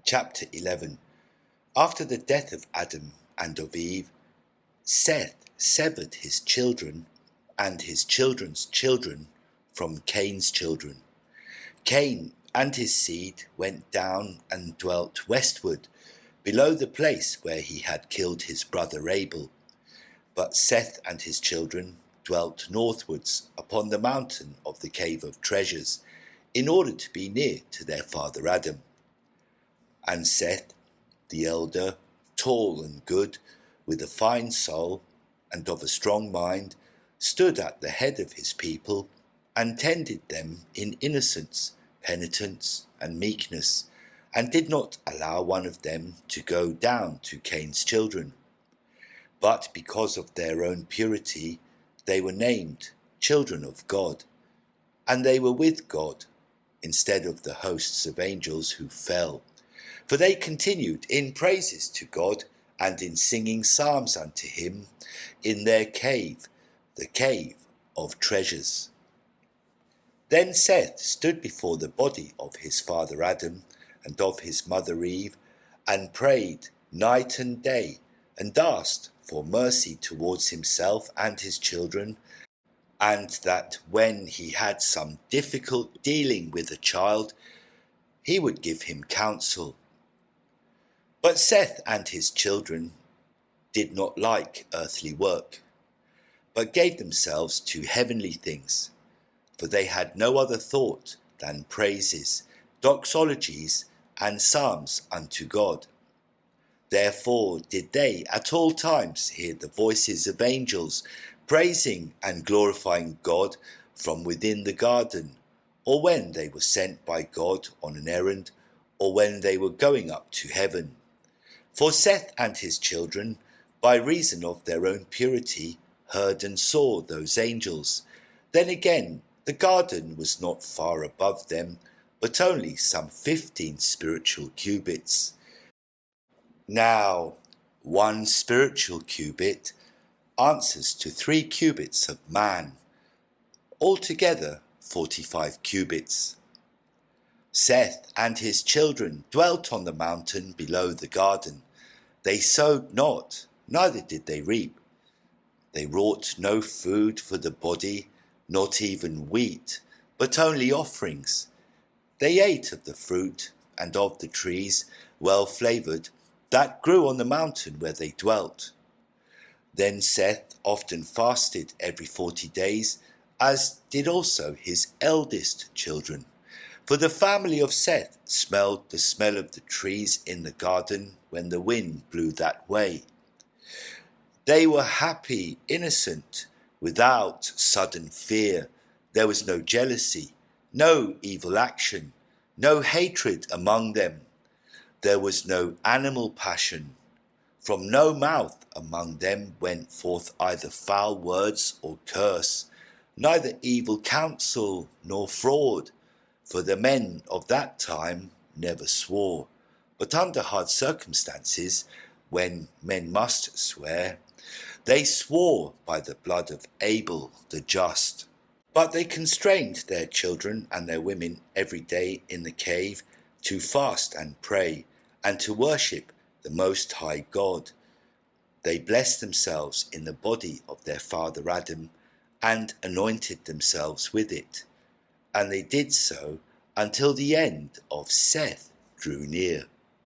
Chapter 11. After the death of Adam and of Eve, Seth severed his children and his children's children from Cain's children. Cain and his seed went down and dwelt westward, below the place where he had killed his brother Abel. But Seth and his children dwelt northwards upon the mountain of the cave of treasures, in order to be near to their father Adam. And Seth, the elder, tall and good, with a fine soul and of a strong mind, stood at the head of his people and tended them in innocence, penitence, and meekness, and did not allow one of them to go down to Cain's children. But because of their own purity, they were named children of God, and they were with God, instead of the hosts of angels who fell. For they continued in praises to God and in singing psalms unto him in their cave, the cave of treasures. Then Seth stood before the body of his father Adam and of his mother Eve, and prayed night and day, and asked for mercy towards himself and his children, and that when he had some difficult dealing with a child, he would give him counsel. But Seth and his children did not like earthly work, but gave themselves to heavenly things, for they had no other thought than praises, doxologies, and psalms unto God. Therefore did they at all times hear the voices of angels, praising and glorifying God from within the garden, or when they were sent by God on an errand, or when they were going up to heaven. For Seth and his children, by reason of their own purity, heard and saw those angels. Then again, the garden was not far above them, but only some 15 spiritual cubits. Now, 1 spiritual cubit answers to 3 cubits of man, altogether 45 cubits. Seth and his children dwelt on the mountain below the garden. They sowed not, neither did they reap. They wrought no food for the body, not even wheat, but only offerings. They ate of the fruit and of the trees, well flavoured, that grew on the mountain where they dwelt. Then Seth often fasted every 40 days, as did also his eldest children. For the family of Seth smelled the smell of the trees in the garden when the wind blew that way. They were happy, innocent, without sudden fear. There was no jealousy, no evil action, no hatred among them. There was no animal passion. From no mouth among them went forth either foul words or curse, neither evil counsel nor fraud. For the men of that time never swore, but under hard circumstances, when men must swear, they swore by the blood of Abel the just. But they constrained their children and their women every day in the cave to fast and pray, and to worship the Most High God. They blessed themselves in the body of their father Adam, and anointed themselves with it. And they did so until the end of Seth drew near.